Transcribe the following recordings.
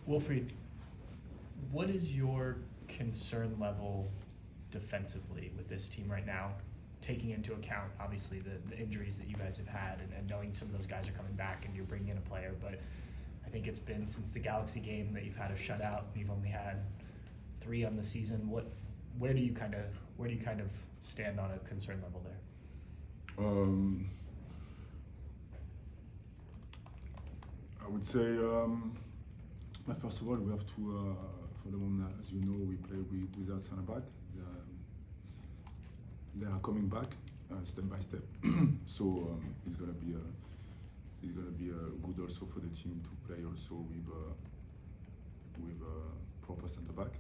Wilfried, what is your concern level defensively with this team right now, taking into account obviously the injuries that you guys have had and knowing some of those guys are coming back and you're bringing in a player, but I think it's been since the Galaxy game that you've had a shutout. You've only had 3 on the season. Where do you kind of stand on a concern level there? I would say, first of all, we have to, for the moment, as you know, we play without center back. They are coming back step by step. So it's gonna be good also for the team to play also with a proper center back.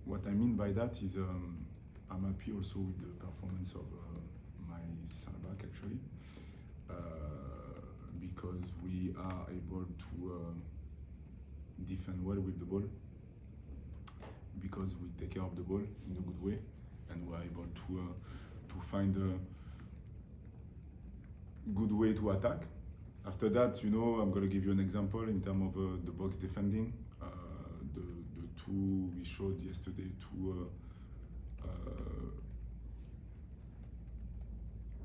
What I mean by that is I'm happy also with the performance of my center back actually. Because we are able to defend well with the ball, because we take care of the ball in a good way, and we are able to find a good way to attack. After that, I'm going to give you an example in terms of the box defending. The two we showed yesterday,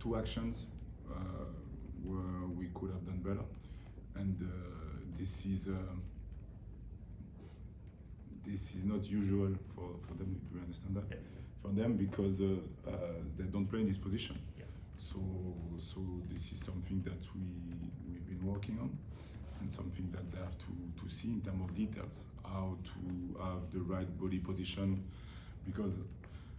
two actions where we could have done better, and this is not usual for them. Do you understand that? Yeah. For them, because they don't play in this position. Yeah. So this is something that we've been working on, and something that they have to see in terms of details, how to have the right body position. Because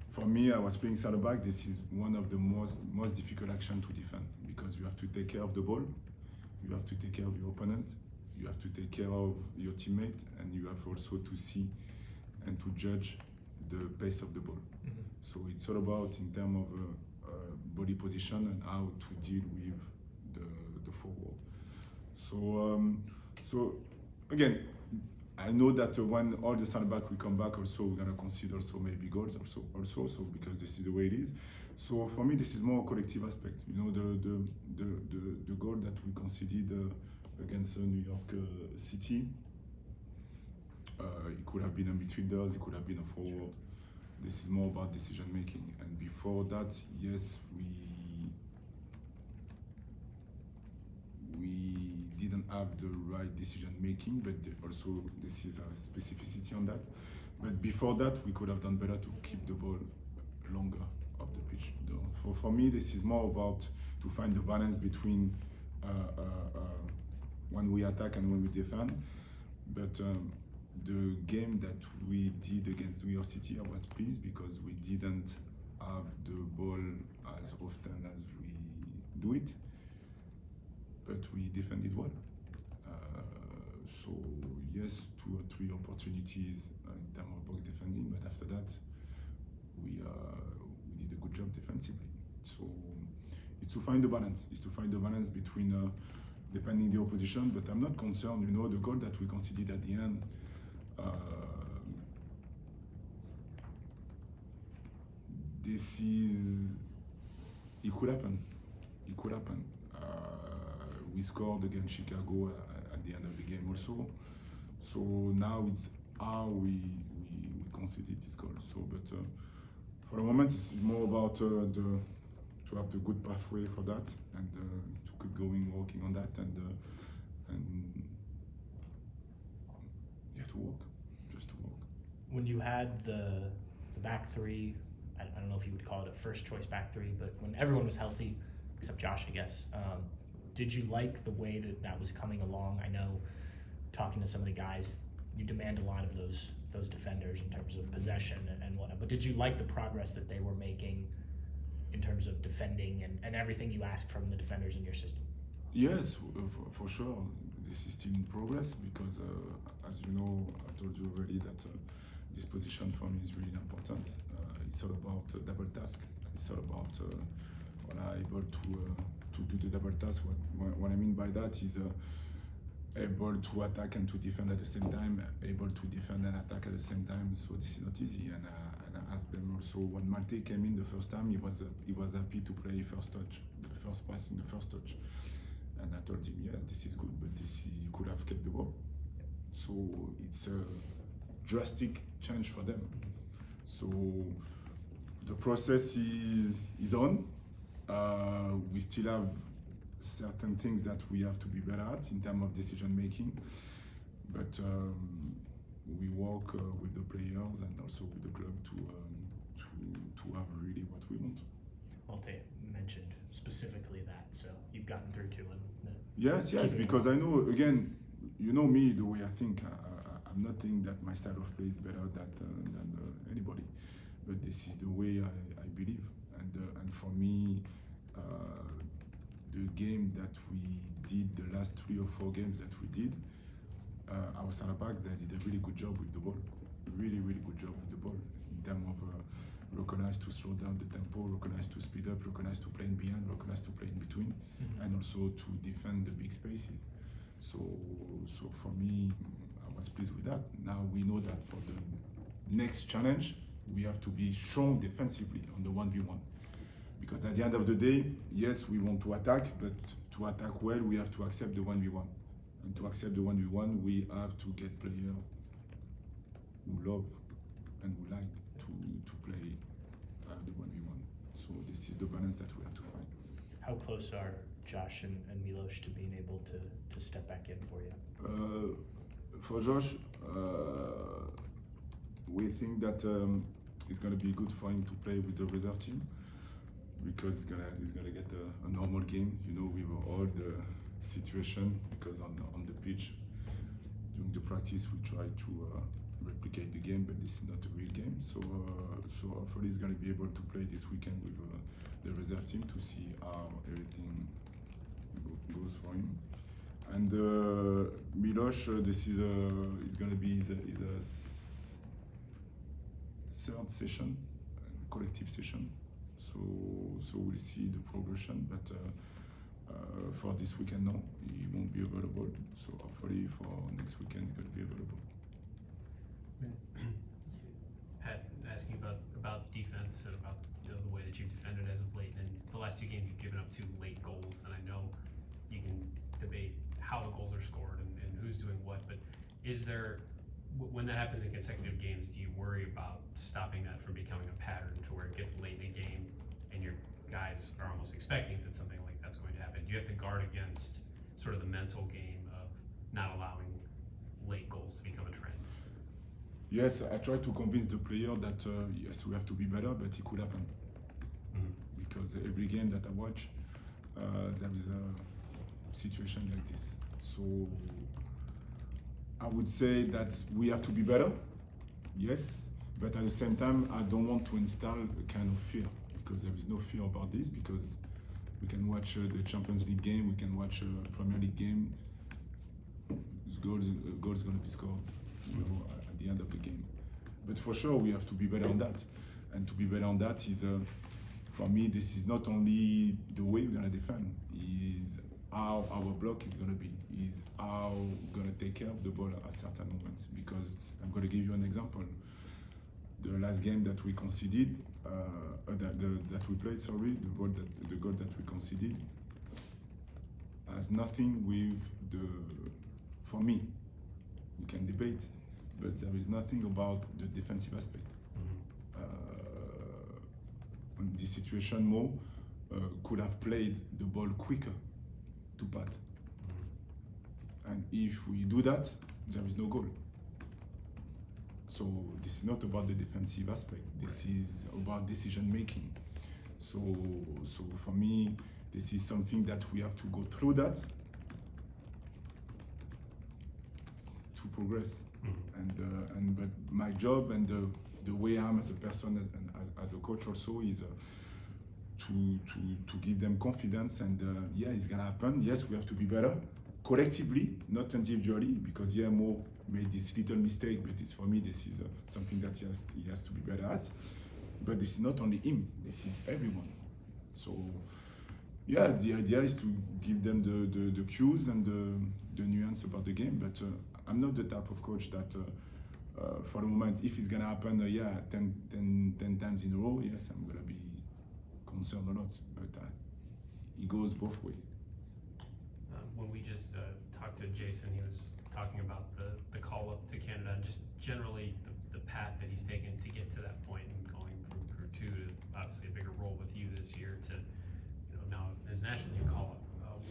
for me, I was playing center back. This is one of the most difficult action to defend, because you have to take care of the ball, you have to take care of your opponent, you have to take care of your teammate, and you have also to see and to judge the pace of the ball. Mm-hmm. So it's all about in terms of body position and how to deal with the forward. So again, I know that when all the center back will come back, also we're gonna consider also maybe goals also so because this is the way it is. So for me, this is more a collective aspect. The goal that we conceded against New York City, it could have been a midfielder, it could have been a forward. This is more about decision making. And before that, yes, we didn't have the right decision making, but also this is a specificity on that. But before that, we could have done better to keep the ball longer up the pitch. For me, this is more about to find the balance between when we attack and when we defend. But the game that we did against New York City, I was pleased because we didn't have the ball as often as we do it, but we defended well. So yes, 2 or 3 opportunities in terms of box defending, but after that, we did a good job defensively. So it's to find the balance. It's to find the balance between depending the opposition. But I'm not concerned. The goal that we conceded at the end. It could happen. It could happen. We scored against Chicago at the end of the game also. So now it's how we conceded this goal. So, but for the moment, it's more about to have the good pathway for that, and to keep going, working on that, and to work, just to work. When you had the back 3, I don't know if you would call it a first choice back 3, but when everyone was healthy, except Josh, I guess, did you like the way that was coming along? I know, talking to some of the guys, you demand a lot of those defenders in terms of possession and whatnot, but did you like the progress that they were making in terms of defending and everything you asked from the defenders in your system? Yes, for sure. This is still in progress because, as you know, I told you already that this position for me is really important. It's all about double task. It's all about able to do the double task. What I mean by that is able to attack and to defend at the same time, able to defend and attack at the same time. So this is not easy. And I asked them also, when Malte came in the first time, he was happy to play first touch, the first pass in the first touch. And I told him, yeah, this is good, but you could have kept the ball. So it's a drastic change for them. So the process is on. We still have certain things that we have to be better at in terms of decision making, but we work with the players and also with the club to have really what we want. Malte mentioned specifically that, so you've gotten through to him. Yes, because I know, again, you know me, the way I think. I'm not thinking that my style of play is better than anybody, but this is the way I believe. And for me, the game that we did, the last 3 or 4 games that we did, our center backs, they did a really good job with the ball. Really, really good job with the ball in terms of recognize to slow down the tempo, recognize to speed up, recognize to play in behind, recognize to play in between, and also to defend the big spaces. So for me, I was pleased with that. Now we know that for the next challenge, we have to be strong defensively on the 1v1. Because at the end of the day, yes, we want to attack, but to attack well, we have to accept the 1v1. And to accept the 1v1, we have to get players who love and who like to play the 1v1. So this is the balance that we have to find. How close are Josh and Milos to being able to step back in for you? For Josh, we think that it's going to be good for him to play with the reserve team because he's gonna get a normal game, you know, with all the situation. Because on the pitch during the practice we try to replicate the game, but this is not a real game. So hopefully he's going to be able to play this weekend with the reserve team to see how everything goes for him. And Milos, this is going to be his third session, collective session. So we'll see the progression, but for this weekend, no, he won't be available. So hopefully for next weekend, he's going to be available. Pat, asking about defense and about the way that you've defended as of late. And the last 2 games, you've given up 2 late goals, and I know you can debate how the goals are scored and who's doing what, but is there, when that happens in consecutive games, do you worry about stopping that from becoming a pattern to where it gets late in a game and your guys are almost expecting that something like that's going to happen? Do you have to guard against sort of the mental game of not allowing late goals to become a trend? Yes, I try to convince the player that yes, we have to be better, but it could happen. Because every game that I watch, there is a situation like this. So I would say that we have to be better, yes, but at the same time, I don't want to install a kind of fear, because there is no fear about this, because we can watch the Champions League game, we can watch a Premier League game, goal is going to be scored, you know, at the end of the game. But for sure, we have to be better on that. And to be better on that is, for me, this is not only the way we're going to defend, is how our block is going to be, is how we're going to take care of the ball at certain moments. Because I'm going to give you an example. The last game that we conceded, that we played, sorry, the goal that we conceded has nothing with for me, we can debate, but there is nothing about the defensive aspect. On this situation, Mo could have played the ball quicker to Pat. And if we do that, there is no goal. So this is not about the defensive aspect. This is about decision making. So for me, this is something that we have to go through that to progress. But my job and the way I am as a person and as a coach also is to give them confidence. And yeah, it's gonna happen. Yes, we have to be better collectively, not individually, because yeah, Mo made this little mistake, but it's, for me, this is something that he has to be better at. But this is not only him, this is everyone. So yeah, the idea is to give them the cues and the nuance about the game, but I'm not the type of coach that for the moment, if it's gonna happen, 10 times in a row, yes, I'm gonna be concerned a lot, but it goes both ways. When we just talked to Jason, he was talking about the call up to Canada and just generally the path that he's taken to get to that point and going from Crew 2 to obviously a bigger role with you this year to now his national team call up.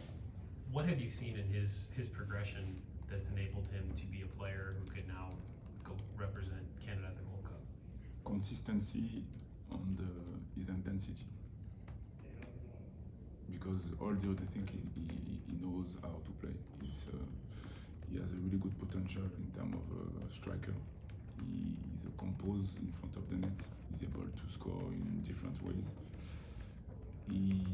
What have you seen in his progression that's enabled him to be a player who could now go represent Canada at the World Cup? Consistency and his intensity. Because all the other things he knows how to play. He has a really good potential in terms of a striker. He's a compose in front of the net. He's able to score in different ways. He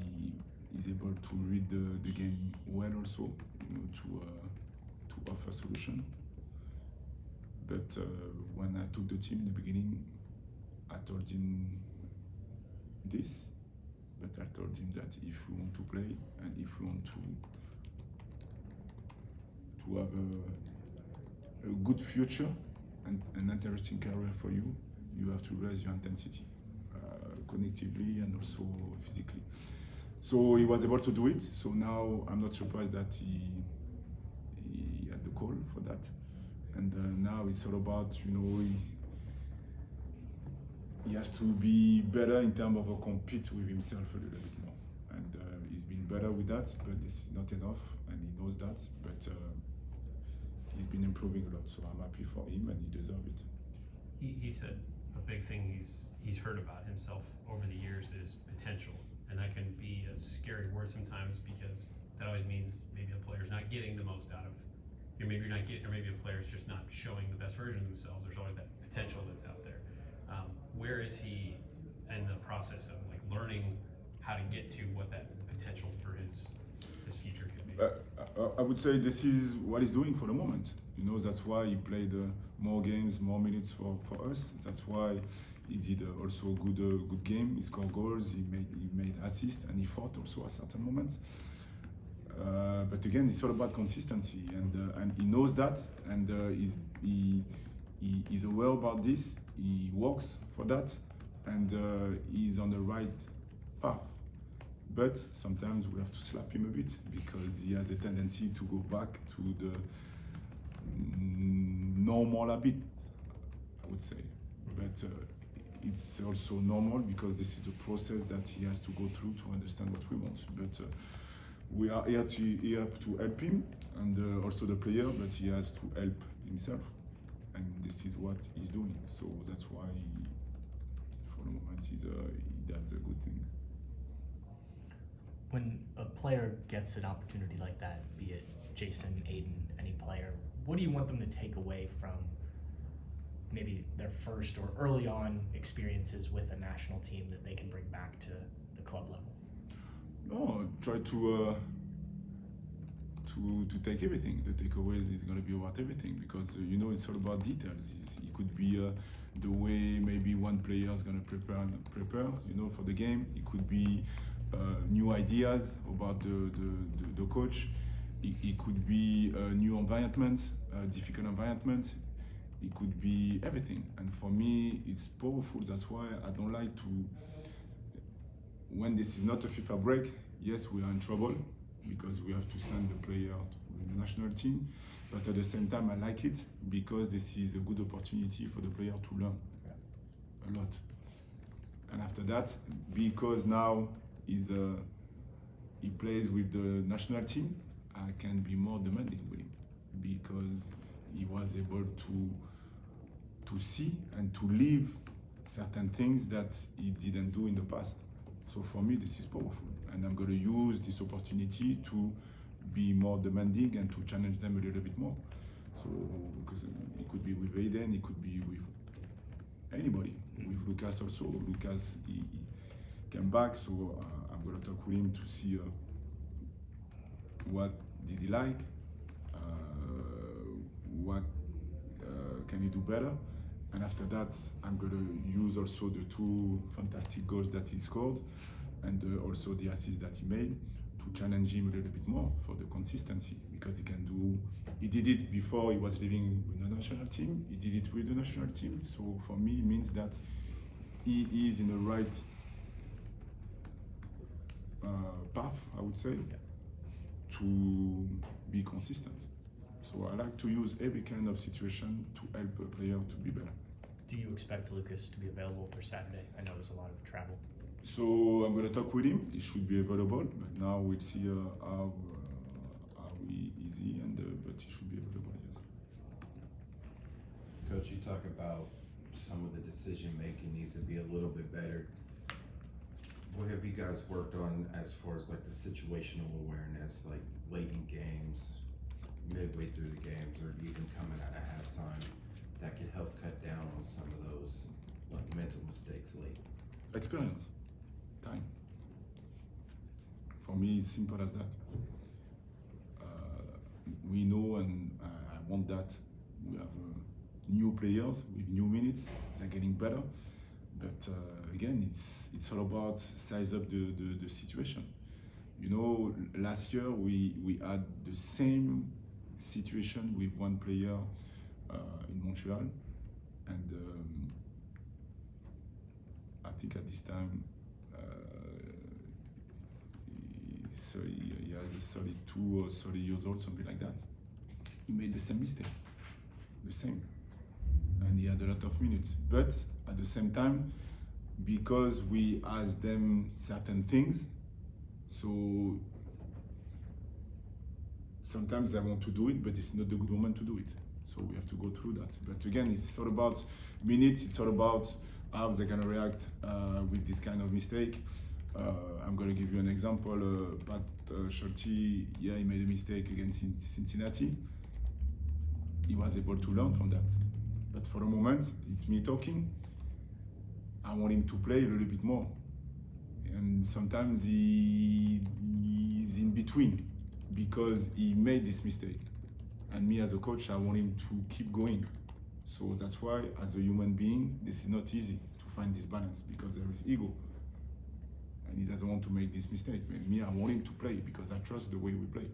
is able to read the game well also, to offer solution. But when I took the team in the beginning, I told him this, but I told him that if we want to play and if we want to have a good future and an interesting career for you, you have to raise your intensity, cognitively and also physically. So he was able to do it. So now I'm not surprised that he had the call for that. And now it's all about, he has to be better in terms of compete with himself a little bit more. And he's been better with that, but this is not enough, and he knows that. But he's been improving a lot, so I'm happy for him, and he deserves it. He said a big thing he's heard about himself over the years is potential, and that can be a scary word sometimes because that always means maybe a player's not getting the most out of. Maybe you're not getting, or maybe a player's just not showing the best version of themselves. There's always that potential that's out there. Where is he in the process of learning how to get to what that potential for his future could be? I would say this is what he's doing for the moment. That's why he played more games, more minutes for us. That's why he did also a good game. He scored goals, he made assists, and he fought also at certain moments. But again, it's all about consistency, and he knows that, and he's aware about this. He works for that, and he's on the right path. But sometimes we have to slap him a bit because he has a tendency to go back to the normal habit, I would say. But it's also normal because this is a process that he has to go through to understand what we want. But we are here to help him and also the player, but he has to help himself. And this is what he's doing. So that's why, for the moment, he does a good thing. When a player gets an opportunity like that, be it Jason, Aiden, any player, what do you want them to take away from maybe their first or early on experiences with a national team that they can bring back to the club level? No, try to take everything. The takeaways is going to be about everything because it's all about details. It could be the way maybe one player is going to prepare for the game. It could be new ideas about the coach. It could be a new environment, difficult environment. It could be everything. And for me, it's powerful. That's why I don't like to. When this is not a FIFA break, yes, we are in trouble because we have to send the player to the national team. But at the same time, I like it because this is a good opportunity for the player to learn a lot. And after that, because now he plays with the national team, I can be more demanding with him because he was able to see and to live certain things that he didn't do in the past. So for me, this is powerful, and I'm going to use this opportunity to be more demanding and to challenge them a little bit more. So, because it could be with Aiden, it could be with anybody. With Lucas also. Lucas, he came back, so I'm going to talk with him to see what did he like, what can he do better. And after that, I'm going to use also the two fantastic goals that he scored and also the assists that he made to challenge him a little bit more for the consistency because he did it before he was living with the national team, he did it with the national team. So for me, it means that he is in the right path, I would say, to be consistent. So I like to use every kind of situation to help a player to be better. Do you expect Lucas to be available for Saturday? I know there's a lot of travel. So I'm going to talk with him. He should be available, but now we'll see how easy but he should be available. Yes. Coach, you talk about some of the decision making needs to be a little bit better. What have you guys worked on as far as like the situational awareness, like late in games, midway through the games, or even coming out of halftime, that could help cut down on some of those like mental mistakes late? Experience, time. For me, it's simple as that. We know, and I want that. We have new players with new minutes. They're getting better. But again, it's all about size up the situation. You know, last year we had the same situation with one player in Montreal, and I think at this time he has a 32 or 30 years old, something like that. He made the same mistake, the same, and he had a lot of minutes. But at the same time, because we asked them certain things, so sometimes I want to do it, but it's not the good moment to do it. So we have to go through that. But again, it's all about minutes. It's all about how they're gonna react with this kind of mistake. I'm gonna give you an example. Pat Schulte, yeah, he made a mistake against Cincinnati. He was able to learn from that. But for the moment, it's me talking. I want him to play a little bit more. And sometimes he's in between because he made this mistake. And me as a coach, I want him to keep going. So that's why, as a human being, this is not easy to find this balance because there is ego. And he doesn't want to make this mistake. And me, I want him to play because I trust the way we play.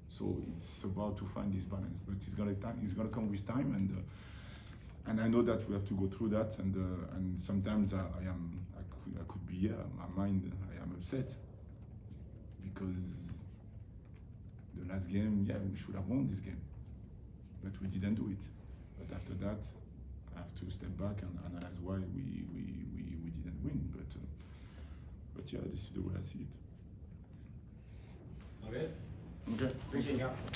So it's about to find this balance. But it's gonna come with time, and I know that we have to go through that. And sometimes I could be my mind. I am upset because the last game, yeah, we should have won this game, but we didn't do it. But after that, I have to step back and analyze why we didn't win. But yeah, this is the way I see it. All good? Okay. Appreciate you.